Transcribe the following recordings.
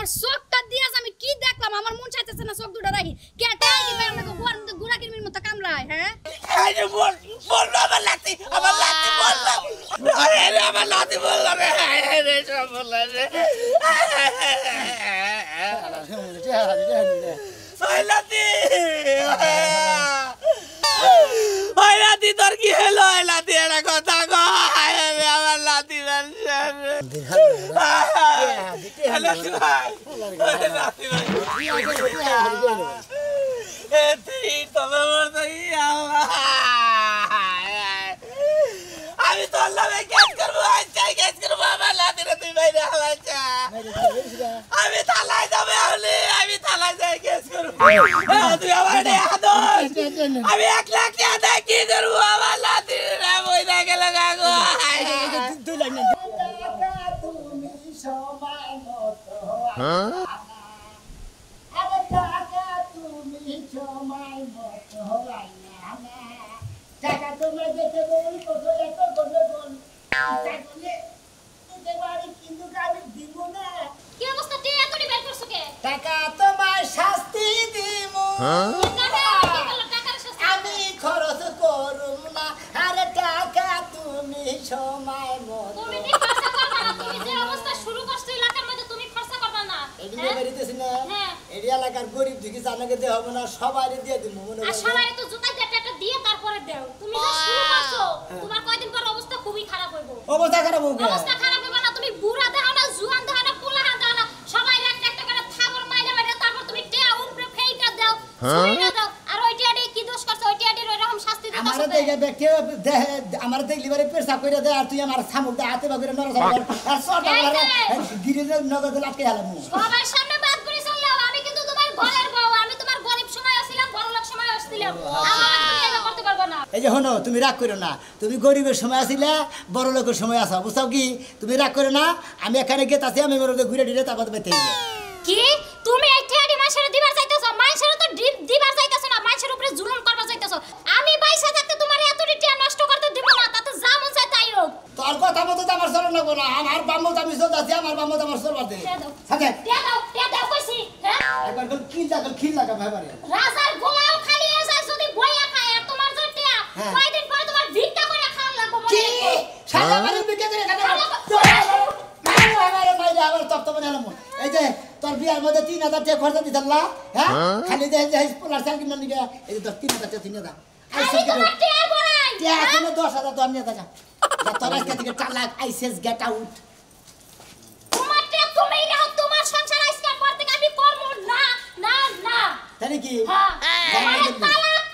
আমার চোখটা দিয়ে আমি কি দেখলাম আমার মন চাইতেছে না চোখ দুটো রাখি কেটে কি ভাই আমাকে গোয়ার মধ্যে গুড়া কিরমির মতো কামড়ায় হ্যাঁ আরে বল আমার লাতি বল আরে আমার লাতি বল রে সব বল রে ওই লাতি তোর কি হলো ওই লাতি এটা কথা কো আমার লাতি আমি তোর নামে কেস করবো কেস করবো আমার লাতি তুই বাইরে হালাইছা আমি থালায় যাবে আমি থালায় যাই কেস করবো তুই আমার আমি 1 লাখ টাকা কি করবো আমার লাতি বই না গেলে গাগো টাকা তোমার শাস্তি দিমু আমি খরচ করুম না আরে টাকা তুমি সময় মতো তুমি কি খরচ করবা না তুমি যে অবস্থা শুরু করছো এলাকার মধ্যে তুমি খরচ করবা না এদিকে বেরিতেছ না এই এলাকার গরিব দিকে জানাকে দে হবে না সবাইরে দিয়ে দিমু মনে আর সবাইরে তো জুতা একটা দিয়ে তারপরে দাও তুমি যে শুরু করছো তোমার কয়দিন পর অবস্থা খুবই খারাপ হইবো অবস্থা খারাপ হবে অবস্থা খারাপ হবে না তুমি বুড়া দেখাও না জুয়ান দেখাও না পোলা দেখাও না সবাই একটা করে থাবর মাইরা মাইরা তারপর তুমি টেয়া উপরে ফেইকা দাও ছুঁইরা দাও আর ওই টিয়াডি কি দোষ করছো ওই টিয়াডির ওইরকম শাস্তি দিতে আমারে দেখে দেখে আমার দেখলি বারে পেশা কইরা দে আর তুই আমার সামুক হাতে বাগরে নরস আর সটা করে গিরে নগদ লাটকে হালামু সবার সামনে বাদ করে চললাম আমি কিন্তু তোমার ঘরের বউ আমি তোমার গরিব সময় আসছিলাম বড়লোক সময় আসছিলাম আমার তুমি এটা করতে পারবে না এই যে হনো তুমি রাগ করো না তুমি গরিবের সময় আসিলা বড় লোকের সময় আসা বুঝছো কি তুমি রাগ করো না আমি এখানে গেতাছি আমি মরদে ঘুরে দিলে তারপর বেতে কি তুমি এই টিয়াডি মাছের দিবার চাইতেছো মাছের তো দিবার চাইতেছো না মাছের উপরে জুলুম করবা চাইতেছো আমি বাইসা থাকতে তোমার এতটি টিয়া নষ্ট করতে দিব না তাতে যা মন চাই তাই হোক তোর কথা মতো তো আমার চলন লাগবো না আমার বাম্মত আমি চলতাছি আমার বাম্মত আমার চলবার দে সাথে টিয়া দাও কইছি হ্যাঁ একবার খিল লাগা ভাইবারে রাজার গোলাও খালি এসে যদি বইয়া খায় আর তোমার যে টিয়া কয়দিন পরে তোমার ভিক্ষা করে খাওয়া লাগবে কি সারা বাড়ি ভিক্ষা করে খাওয়া মাইরে আবার তপ্ত বানালাম এই যে তোর বিয়ার মধ্যে 3000 টাকা খরচা দিতাল্লা হ্যাঁ খালি দে যে পোলার সাইকেল নিয়ে নিয়ে এই যে 3000 টাকা 3000 আমি তোমার টিয়া বড়াই টিয়া কোনো 10000 দর নিয়ে যা তোর আজকে থেকে 4 লাখ আইসেস গেট আউট তোমার টিয়া তুমি নাও তোমার সংসার আজকে পর থেকে আমি করব না না না তাই কি হ্যাঁ তালাক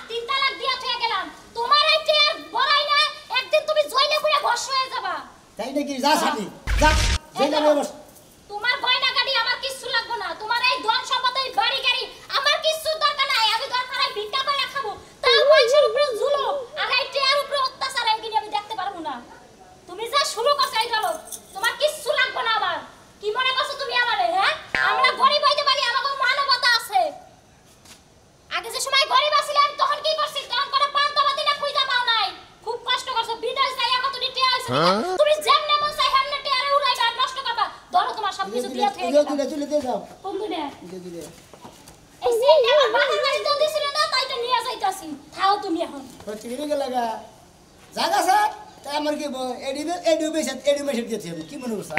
3 তালাক দিয়া থেকে গেলাম তোমার এই টিয়া বড়াই না একদিন তুমি জইলে পুরো ভস্ম হয়ে যাবা তাই নাকি যা সাথী যা জেলে বস তোমার গয়না গাড়ি আমার কিছু লাগবে না তোমার এই ধন সম্পদ এই বাড়ি গাড়ি আমার কিছু দরকার নাই আমি দরকার হয় ভিক্ষা করে খাবো তাও মানুষের উপরে ঝুলো আর এই টিয়ার উপরে অত্যাচার এইগুলি আমি দেখতে পারবো না তুমি যা শুরু করছো এই ধরো তোমার কিছু লাগবে না আবার কি মনে করছো তুমি আমারে হ্যাঁ আমরা গরিব হইতে পারি আমাদের মানবতা আছে আগে যে সময় গরিব ছিলাম তখন কি করছিস তখন করে পান্তাবাতি না খুঁজা পাও নাই খুব কষ্ট করছো বিদেশ যাই কতটি টিয়া হইছে তুমি যেমনে মন চাই হেমনে টিয়ারে উড়াইবা নষ্ট করবা ধরো তোমার সব কিছু দিয়া থেকে তুলে দিয়ে দাও বন্ধু নে দিলে এই সেইটা আমার বাবার বাড়ি তো দিছিল না তাই তো নিয়ে যাইতাছি খাও তুমি এখন হচ্ছে কি লাগা জায়গা স্যার তাই আমার কি এডুকেশন দিয়েছে কি মনে করছ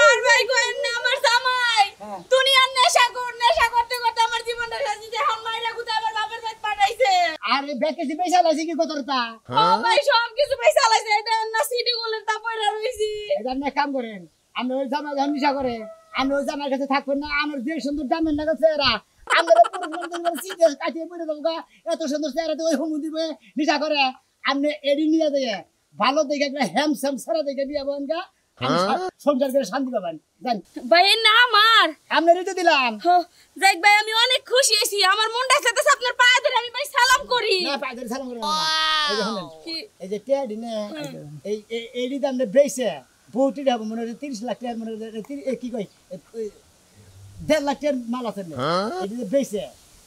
আর ভাই কোয়েন না আমার জামাই দুনিয়ার নেশা করতে করতে আমার জীবনটা সাজিয়ে এখন মাইরা গুতা আমার বাবার বাড়ি পাঠাইছে আরে বেকেছি পয়সা লাইছি কি কতটা ও ভাই সব কিছু পয়সা লাইছে এটা না সিটি গোলের তা পয়রা রইছি এটা না কাম করেন আমি ওই জামাই যখন নিশা করে আমি ওই জামার কাছে থাকবেন না আমার যে সুন্দর দামের লাগাচ্ছে এরা আমরা সিটে কাটিয়ে পড়ে দেবো এত সুন্দর চেহারা ওই হুমু দিবে নিশা করে আপনি এডি নিয়ে দিয়ে ভালো দেখে একটা হ্যামস্যাম সারা দেখে দিয়ে বোনগা সংসার করে শান্তি পাবেন জান ভাই না আমার আপনি রেটে দিলাম যাক ভাই আমি অনেক খুশি হইছি আমার মনটা চাইতেছে আপনার পায়ে ধরে আমি ভাই সালাম করি না পায়ে ধরে সালাম করবেন না এই যে শুনেন এই যে টেডি না এই এডি দাম বেইছে বহুটি হবে মনে হয় 30 লাখ টাকা মনে হয় কি কই 1.5 লাখ টাকার মাল আছে না এডি বেইছে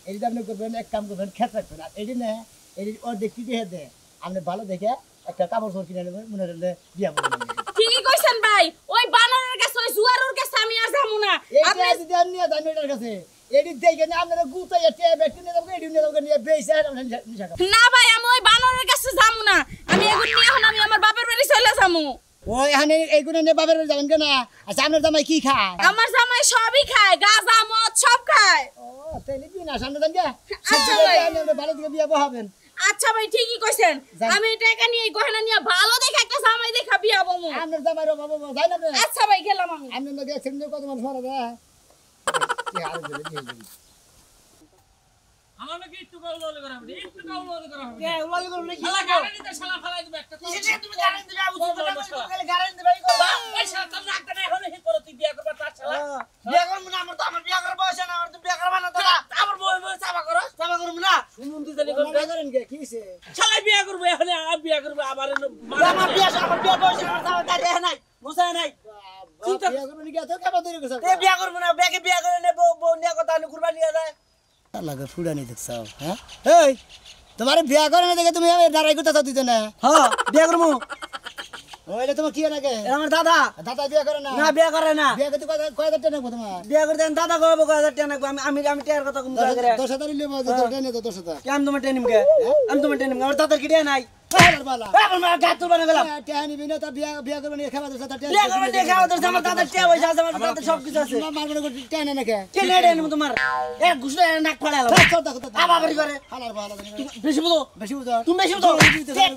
এই যে আপনি করবেন এক কাম করবেন খেত রাখবেন আর এই না এই অর্ধেক কি দিয়ে দে আপনি ভালো দেখে একটা কাপড় চোপড় কিনে নেবেন মনে হলে বিয়া করবেন ঠিকই কইছেন ভাই ওই বানরের কাছে ওই জুয়ারের কাছে আমি আর যাবো না আপনি যদি আপনি জানেন এটার কাছে এডি দেখে না আপনারা গুতাইয়া টেয়া ব্যাগ কিনে দেবো এডি নিয়ে দেবো নিয়ে বেইছে আর আমরা নিশা খাবো না ভাই আমি ওই বানরের কাছে যাবো না আমি এগুন নিয়ে এখন আমি আমার বাপের বাড়ি চলে যাবো ওই এখানে এইগুলো নিয়ে বাবার বাড়ি যাবেন কেন আচ্ছা আপনার জামাই কি খায় আমার জামাই সবই খায় গাঁজা মদ সব খায় ও তাহলে কি না সামনে যান গে আচ্ছা ভাই। আপনি ভালো দিকে বিয়া বহাবেন আচ্ছা ভাই ঠিকই কইছেন যান। আমি টাকা নিয়ে এই গহনা নিয়ে ভালো দেখে একটা জামাই দেখা বিয়া বমু আপনার জামাই রে বাবা যাই না আচ্ছা ভাই গেলাম আমি আপনার লগে একসঙ্গে কত মানুষ মারা যায় কি আর বলে দিয়ে আমার নাকি একটু কাউল করা হবে একটু কাউল করা হবে কে ওলাই করব নাকি শালা গাড়ি দিতে শালা ফালাই দিবে একটা তুমি গারেন দিবে আবু বল, বল, তুমি বল। খালি গারেন দিবে এই করবা এই শালা তোর রাখতে নাই হলে হিত করে তুই বিয়া করবা তার শালা বিয়া করব না আমার বিয়া করার বয়স না আমার তো বিয়া করবা না দাদা আমার বই বই চাপা করো চাপা করব না শুনুন তুই জানি বিয়া করেন কে কি হইছে শালা বিয়া করবে এখন আমি বিয়া করব আমার আমার বিয়া বয়স না আমার দাঁড়িয়ে নাই মুসা নাই চিন্তা- বিয়া করব নাকি এত কেবা ধরে গেছে এ বিয়া করবো না বেগে বিয়া করে নেবো বউ নিয়ে কথা আমি কুরবানি নিয়ে যায় লাগে ফুড়ানি দেখছাও হ্যাঁ এই তোমার বিয়া করে না দেখে তুমি দাঁড়াই করতে চাও দিতে না হ্যাঁ বিয়া করবো ওইটা তোমার কি লাগে এ আমার দাদা দাদা বিয়া করে না না বিয়া করে না বিয়া করতে কয় হাজার টাকা নেবো তোমার বিয়া করতে দাদা কবে 1000 টাকা নাকবো আমি আমি টিয়ার কথা কম করে 10,000 নেবো 10,000 আমি তোমার টেনিম কে আমি তোমার টেনিম আমার দাদার কি টিয়া নাই বালা আমার গাছ তুলবা না গেলাম টাকা নিবি না তা বিয়া করবে না খাওয়া দাওয়া বিয়া করবে দেখে আমাদের আমার দাদার টিয়া পয়সা আছে আমার দাদার সব কিছু আছে মারবো না টাকা না নাকি কে নেড়ে নিব তোমার এ ঘুষলে নাক ফাড়ালাম আবাবারি করে হালার বালা বেশি বুঝো বেশি বুঝো তুমি বেশি বুঝো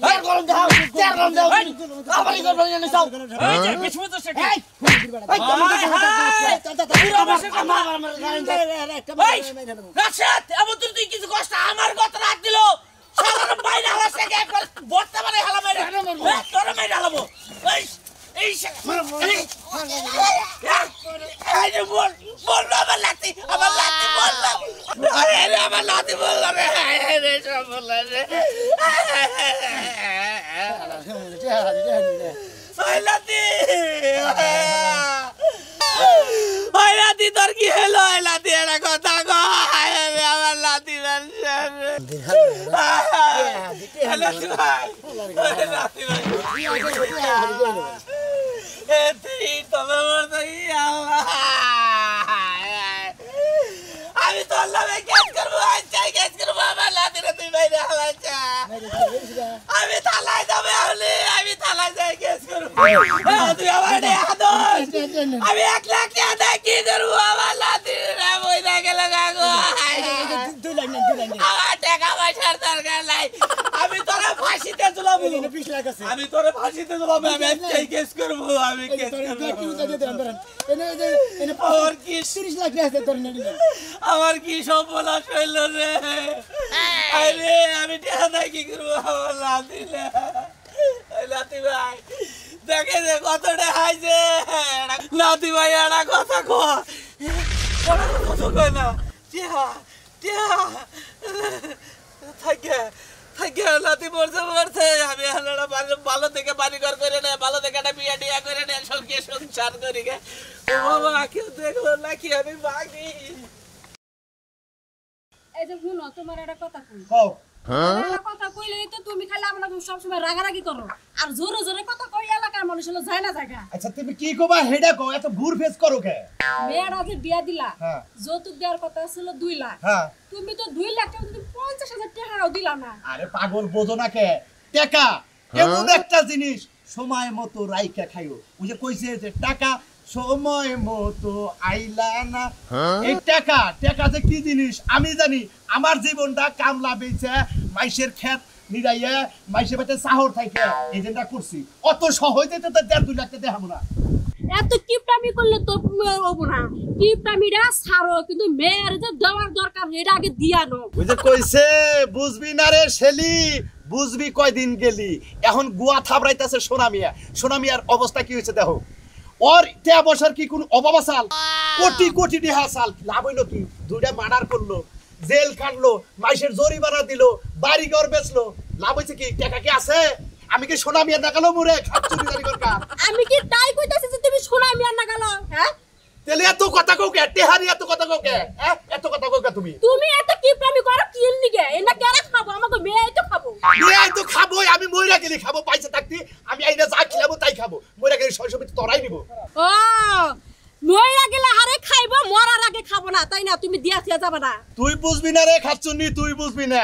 তেল গরম দাও তেল গরম দাও আবারি করে বলে সব এই যে বিস্ময় তো শেখ এই রাশাদ এমন তুই কিছু কষ্ট আমার কথা রাখ দিল শালার বাইরে হালা শেখ একবার বর্তমানে হালা মেরে তোর মেরে হালাবো এই শেখ এই যে বল না আমার লাতি বল না আরে আমার লাতি বল না রে সব বল রে ওই লাতি ওই লাতি তোর কি হলো ওই লাতি একটা কথা কো আমার লাতি লাতি ভাই লাতি ভাই আমি তোর নামে কেস করবো কেস করবো আমার লাতি রে তুই বাইরে হালাচ্ছা আমি থালায় যাবে হলে আমি থালায় যাই কেস করবো তুই আমার আদর্শ আমি 1 লাখ টাকা কি করবো আমার লাতি রে বই না গেলে গাগো আমার টাকা পয়সার দরকার নাই আমি তোরা ফাঁসিতে ঝুলাবো আমি তোরা ফাঁসিতে ঝুলাবো আমি একটাই কেস করবো আমি কেস করবো আমার কি সফলতা হইল রে আরে আমি টাকা কি করবো আমার লাতি ভাই দেখে যে কতটা হাইছে লাতি ভাই একটা কথা কয় কথা কয় না টিয়া টিয়া থাকে লাতি মরছে আমি ভালো থেকে বাড়ি ঘর করে নেয় ভালো থেকে একটা বিয়া টিয়া করে নেয় সঙ্গে সংসার করি গে ও বাবা কেউ দেখলো নাকি আমি বাকি এই যে শুনো তোমার একটা কথা কই কও একটা কথা কইলেই তো তুমি খালি আমরা সব সময় রাগারাগি করো আর জোরে জোরে কথা কই এলাকার মানুষ হলো যায় না জায়গা আচ্ছা তুমি কি কবা হেডা কও এত ঘুর ফেস করো কে মেয়েরা যে বিয়া দিলা হ্যাঁ। যৌতুক দেওয়ার কথা ছিল 2 লাখ হ্যাঁ তুমি তো 2 লাখ টাকা তুমি 50,000 টাকাও দিলা না আরে পাগল বোঝো না কে টাকা এমন একটা জিনিস সময় মতো রাইখা খাইও ওই যে কইছে যে টাকা সময় মতো আইলা না এই টাকা যে কি জিনিস আমি জানি আমার জীবনটা কামলা বেচে মাইশের ক্ষেত নিরাইয়া মাইশের বাড়িতে চাহর থাকে এই যেটা করছি অত সহজে তো 1.5-2 লাখ টাকা দেখাবো না এত কিপটামি করলে তো হবো না কিপটামিটা ছাড়ো কিন্তু মেয়ের যে দেওয়ার দরকার এটা আগে দিয়া নো ওই যে কইছে বুঝবি না রে শেলি বুঝবি কয়দিন গেলি এখন গুয়া থাবড়াইতেছে সোনামিয়ার অবস্থা কি হয়েছে দেখো ওর তে বছর কি কোন অভাব আসাল কোটি কোটি টাকা আসাল লাভ হইলো কি 2টা মার্ডার করলো জেল কাটলো মাইশের জরিমানা দিল বাড়ি ঘর বেচলো লাভ হইছে কি টাকা কি আছে আমি কি সোনামিয়া দেখালো মুরে খাচ্চুরি জারি করকা আমি কি তাই কইতাছি যে তুমি সোনা মিয়া না গেল হ্যাঁ তেলে এত কথা কওকে টেহারি এত কথা কওকে হ্যাঁ এত কথা কওকে তুমি তুমি এত কি প্রেমী করো কি নিগে এনা কেরা খাবো আমাকে মেয়ে তো খাবো বিয়াই তো খাবো আমি মইরা গেলি খাবো পয়সা থাকতি আমি আইনা যা খিলাবো তাই খাবো মইরা গেলি সবসময় তোরাই নিব ও মইরা গেলে হারে খাইবো মরার আগে খাবো না তাই না তুমি দিয়া দিয়া যাবে না তুই বুঝবি না রে খাচ্ছুনি তুই বুঝবি না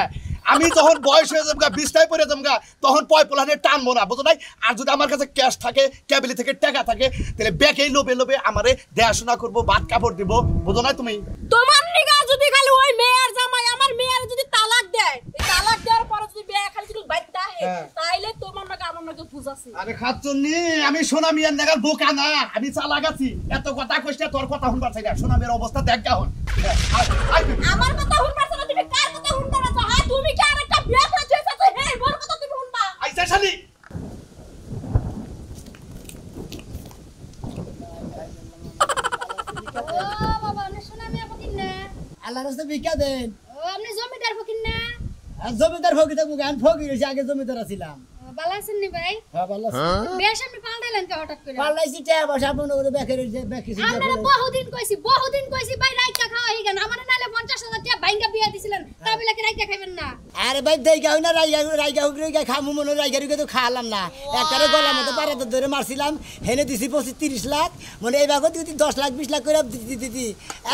আমি যখন বয়স হয়ে যাবগা 20টায় পড়ে যাবগা তখন পয় পোলানে টানবো না বুঝো নাই আর যদি আমার কাছে ক্যাশ থাকে ক্যাবিলি থেকে টাকা থাকে তাহলে ব্যাকেই লোবে লোবে আমারে দেখাশোনা করবো ভাত কাপড় দিব বুঝো নাই তুমি তোমার নিগা যদি খালি ওই মেয়ের জামাই আমার মেয়ের যদি তালাক দেয় এই তালাক দেওয়ার পর যদি বিয়ে খালি যদি বাইতা হে তাইলে তোমার নাকি আমার নাকি বুঝাছি আরে খাচ্ছুনি আমি সোনা মিয়ার নাগাল বোকা না আমি চালাক আছি এত কথা কইছ তোর কথা শুনবার চাই না সোনা মিয়ার অবস্থা দেখ গাহন আমার কথা শুনবার চাই না তুমি কার কথা শুনবার চাও হ্যাঁ তুমি কি আরেকটা বিয়ে করে চেয়েছো তো হে মোর কথা তুমি শুনবা আইসা শালি ও বাবা না শোনা আমি ফকির না আল্লাহর রাস্তায় ভিক্ষা দেন ও আপনি জমিদার ফকির না আর জমিদার ফকির তো গান ফকির হইছে আগে জমিদার ছিলাম ভালো আছেন নি ভাই হ্যাঁ ভালো আছি বেশ আপনি পাল্টাইলেন কে হঠাৎ করে পাল্লাইছি টাকা পয়সা মনে করে বেকের বেকিছি আপনারা বহুদিন কইছি ভাই রাইকা খাওয়া হই গেন আমারে নালে 50,000 টাকা ভাঙ্গা বিয়া দিছিলেন তা বলে কি রাইকা খাইবেন না আরে ভাই দেইগা হই না রাইগা হুগরে খামু মনে রাইগা তো খাওয়ালাম না একবারে গলা মতো পারাতে ধরে মারছিলাম হেনে দিছি 25-30 লাখ মনে এই ভাগত যদি 10 লাখ 20 লাখ করে দিতি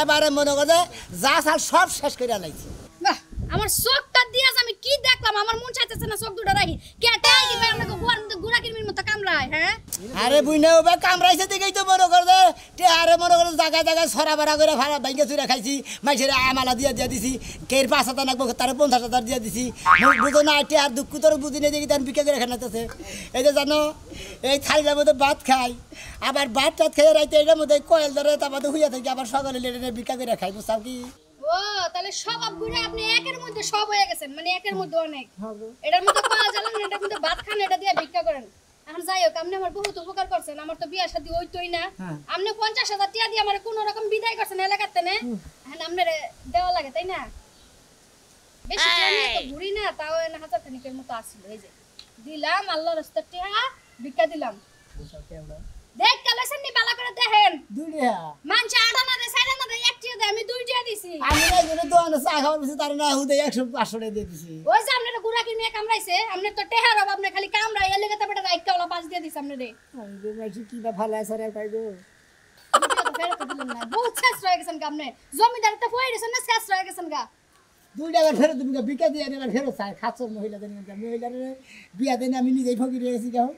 এবারে মনে করে যা সাল সব শেষ করে আলাইছি বাহ আমার চোখটা দিয়াস আমি কি দেখলাম আমার মন চাইতেছে না চোখ দুটো রাখি কে টাই কি ভাই আমাকে গোয়ার মধ্যে গুড়া কিরমির মতো কামড়ায় হ্যাঁ আরে বুইনা ওবা কামড়াইছে দেখেই তো মনে করে আরে মনে করে জায়গা ছড়া বাড়া করে ভাড়া ভাঙ্গে চুরা খাইছি মাইছের আমালা দিয়া দিছি কের 5,000 লাগবো তারে 50,000 দিয়া দিছি বুঝো না আইতে আর দুঃখ তোর বুঝি নেই দেখি তার বিক্রি করে খানাতেছে এই যে জানো এই থালির মধ্যে ভাত খাই আবার ভাত টাত খেয়ে রাইতে এটার মধ্যে কয়েল ধরে তারপরে হুইয়া থাকি আবার সকালে লেটে বিক্রি করে খাই বুঝছাও কি ও তাহলে সব গুড়া আপনি একের মধ্যে সব হয়ে গেছেন মানে একের মধ্যে অনেক এটার মধ্যে কলা জ্বালান এটার মধ্যে ভাত খান এটা দিয়ে ভিক্ষা করেন এখন যাই হোক আপনি আমার বহুত উপকার করছেন আমার তো বিয়া শাদী হইতোই না আপনি 50,000 টাকা দিয়ে আমার কোন রকম বিদায় করছেন এলাকাতে না এখন আপনার দেওয়া লাগে তাই না বেশি টাকা নিয়ে তো ঘুরি না তাও না হাজার খানিকের মতো আসছিল এই যে দিলাম আল্লাহর রাস্তার টাকা ভিক্ষা দিলাম দেখ কালেকশন নি বালা করে দেখেন দুইটা মানছে আড়া না দে সাইডা না দে একটিও দে আমি দুইটা দিছি আমি না জন্য দোকানে চা খাওয়ার বসে তার না হুদে 100-500 টাকা দিয়ে দিছি ওই যে আপনারা গুড়া কিনে কামড়াইছে আপনি তো টেহার অভাব আপনি খালি কামড়াই এর লেগে তো বেটা রাইট কাওলা পাঁচ দিয়ে দিছ আপনি রে আমি বলছি কি বা ভালো আছে রে পাইবো ফেরত দিলেন না বহুত শেষ হয়ে গেছেন কামনে জমিদার তো কই দিছেন না শেষ হয়ে গেছেন গা 2 টাকা ফেরত তুমি বিকা দিয়ে এবার ফেরত চাই খাচ্ছর মহিলাদের মহিলার বিয়া দেন আমি নিজেই ফকির হয়ে গেছি গাও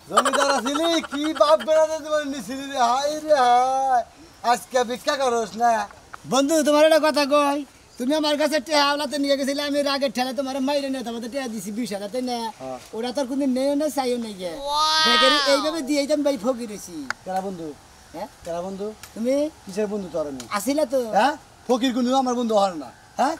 জমিদার আসিলি কি বাপ বেড়াতে তোমার নিছিলি রে হাই রে হাই আজকে ভিক্ষা করস না বন্ধু তোমার একটা কথা কই তুমি আমার কাছে টেহা আওলাতে নিয়ে গেছিলে আমি রাগের ঠেলে তোমার মাইরে নিয়ে তোমাদের টেহা দিছি 20,000 তাই না ওরা তোর কোনদিন নেই না চাইও নাই গে এইভাবে দিয়ে দিতাম ভাই ফকির হয়েছি কেরা বন্ধু হ্যাঁ কেরা বন্ধু তুমি কিসের বন্ধু তোর আমি আসিলা তো হ্যাঁ ফকির কোন আমার বন্ধু হর না হ্যাঁ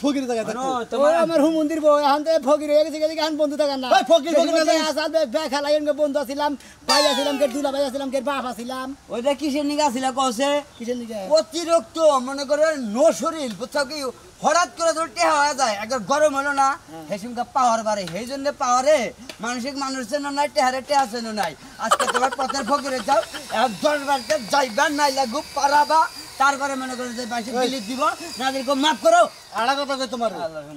ফকির জায়গা থাকতো ও আমার হুমন্দির বউ এখন তো ফকির হয়ে গেছে গেছে এখন বন্ধু থাকার না ওই ফকির না জানিস? আসাল বেখালাই বন্ধু আছিলাম ভাই আছিলাম কে দুলা ভাই আছিলাম কে বাপ আছিলাম ওইটা কিসের নিগা ছিল কছে কিসের নিকে অতিরিক্ত মনে করে নো শরীর বুঝছো কি হঠাৎ করে তোর টেহা হয়ে যায় একবার গরম হলো না হেসুমকা পাওয়ার বাড়ে সেই জন্য পাওয়ারে মানসিক মানুষের নাই টেহারে টেহা চেন নাই আজকে তোমার পথের ফকিরে যাও 10 বারতে যাইবার নাই লাগু পারাবা তারপরে মনে করে যে বাইশে বিলি দিব নাদেরকে মাফ করো আড়া কথা কই তোমার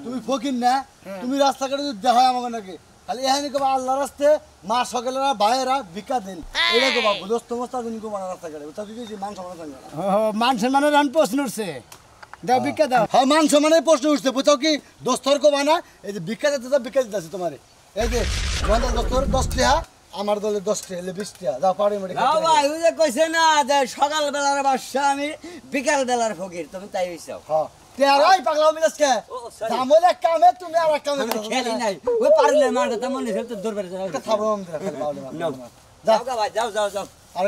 তুমি ফকির না তুমি রাস্তাঘাটে যদি দেখা আমাকে নাকি খালি এখানে কবা আল্লাহ রাস্তে মা সকালেরা ভাইয়েরা ভিক্ষা দেন এটা কবা দোস্ত মস্তা দিন কো মানা রাস্তাঘাটে তা কি মান সম্মান থাকে মান সম্মানের রান প্রশ্ন উঠছে দাও ভিক্ষা দাও হ্যাঁ মান সম্মানের প্রশ্ন উঠছে বুঝছো কি দোস্তর কবা না এই যে ভিক্ষা দিতে তো ভিক্ষা দিতেছি তোমারে এই যে বন্ধ দোস্তর 10 টাকা আমার দলে 10 টাকা হলে 20 টাকা দাও পাড়ি মরে নাও ভাই ওই যে কইছে না যে সকাল বেলার বাদশা আমি বিকাল বেলার ফকির তুমি তাই হইছো হ্যাঁ তেরাই পাগলা মিলাসকে জামলে কামে তুমি আর কামে খেলি নাই ওই পারলে মার কথা মনে হচ্ছে তো দরবারে যাও খাবো আমি খালি বাউলে নাও যাও গা ভাই যাও যাও যাও আর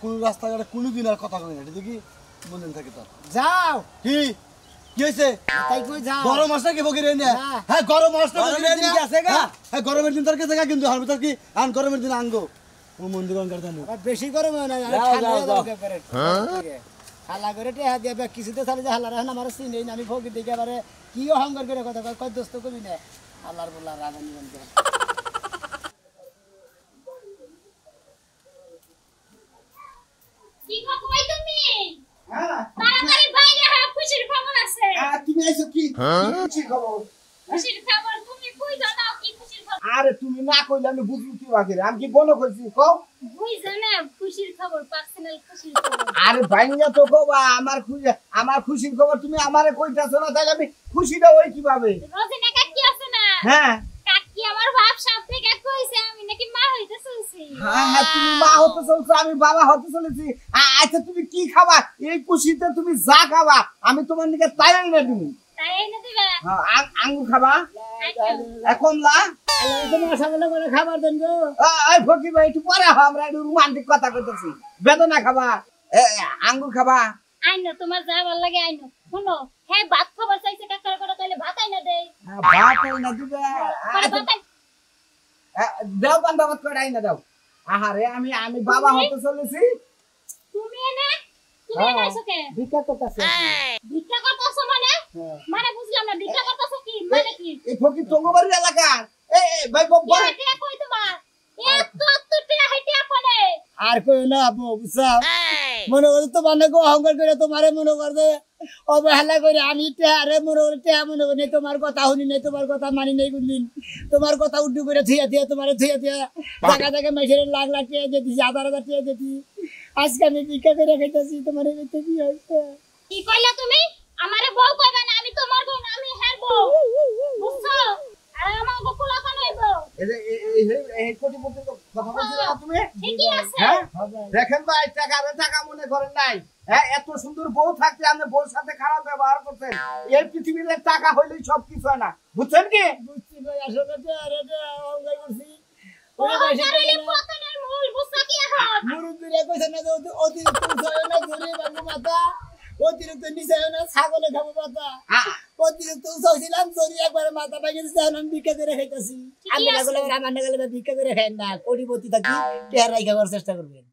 কোন রাস্তাঘাটে কোনোদিন আর কথা কই না এটা দেখি মনে থাকে তো যাও কি কি হইছে তাই কই যাও গরম আসছে কি ফকির এনে হ্যাঁ গরম আসছে ফকির এনে আছে গা হ্যাঁ গরমের দিন তোর কাছে কিন্তু হার ভিতর কি আন গরমের দিন আনগো ও মন্দির অঙ্কার জানো বেশি গরম হয় না যাও, যাও, যাও। হালা করে টেহা দিয়ে ব্যাগ কিছুতে চালে যে হালার এখন আমার চিনেই না আমি ফকির দেখে এবারে কি অহংকার করে কথা কয় কয় দোস্ত কবি না হালার বললা রাজা নিবেন কি খবর কই তুমি হ্যাঁ তাড়াতাড়ি বাইরে হ্যাঁ খুশির খবর আছে তুমি আইছো কি কি খবর খুশির খবর তুমি কই জানাও কি খুশির খবর আরে তুমি না কইলে আমি বুঝবো কি বাকি আমি কি বলো কইছি কও কই জানা খুশির খবর পার্সোনাল খুশির খবর আরে ভাইঙ্গা তো কবা আমার খুশির খবর তুমি আমারে কইতাছো না তাহলে আমি খুশিটা হই কিভাবে রোজিনা কাকি আছে না হ্যাঁ কাকি আমার বাপ সাপ থেকে কইছে আমি নাকি মা হইতে চলছি হ্যাঁ তুমি মা হতে চলছো আমি বাবা হতে চলেছি আচ্ছা তুমি কি খাবা এই খুশিতে তুমি যা খাবা আমি তোমার নিকে তাই এনে দিব তাই না দিবা আঙ্গুর খাবা কমলা তোমার সামনে করে খাবার দেন গো এই ফকির ভাই একটু পরে আমরা একটু রোমান্টিক কথা কইতেছি বেদনা খাবা আঙ্গুর খাবা আইনো তোমার যা ভালো লাগে আইনো শুনো হ্যাঁ ভাত খাবার চাইছে কাকার করে তাইলে ভাত আইনা দেই ভাত না দিবে পরে ভাত দাও বান্দা ভাত করে আইনা দাও আহারে আমি বাবা হতে চলেছি তুমি এনে তুমি এনে আইছো কে ভিক্ষা করতেছি ভিক্ষা করতেছো মানে মানে বুঝলাম না ভিক্ষা করতেছো কি মানে কি এই ফকির টঙ্গবাড়ির এলাকা এই ভাই বাবা এটা কই তোমার এত টিয়া হাইটিয়া কোনে আর কই না বুঝছা মনে করে তো মানে গো অহংকার করে তোমারে মনে করবে অবহেলা করে আমি টেহারে মনে করে টেহা মনে করে তোমার কথা শুনি নাই তোমার কথা মানি নাই কোনদিন তোমার কথা উড্ডু করে থিয়া থিয়া তোমারে থিয়া থিয়া জায়গা জায়গা মেশিনে লাখ লাখ টিয়া দিতি 1000 টিয়া দিতি আজকে আমি ভিক্ষা করে খাইতেছি তোমার এতে কি হচ্ছে কি কইলা তুমি আমারে বউ কইবা না আমি তোমার বউ না আমি হের বউ বুঝছো আর আমার বকুলা কোন হইবো এই কোটিপতির কথা বলছিস না তুমি ঠিকই আছে হ্যাঁ দেখেন ভাই টাকা মনে করেন নাই হ্যাঁ এত সুন্দর বউ থাকতে আপনি বউর সাথে খারাপ ব্যবহার করছেন এই পৃথিবীতে টাকা হইলেই সব কিছু হয় না বুঝছেন কি বুঝছি ভাই আসলে অহংকার করছি অহংকারের পতনের মূল বুঝছো কি এখন মুরুব্বিরা কইছেন না যে অতিরিক্ত উঁচাইও না ধরে বাবু মাথা অতিরিক্ত নিচাইও না ছাগলে খাবো মাথা অতিরিক্ত উঁচাইছিলাম ধরে একবার মাথা পাই গেছে আমি ভিক্ষা করে খাইতেছি আমি না গেলে আমার না গেলে ভিক্ষা করে খাই না কোটিপতি থাকি টেহার রাইখা করার চেষ্টা করবেন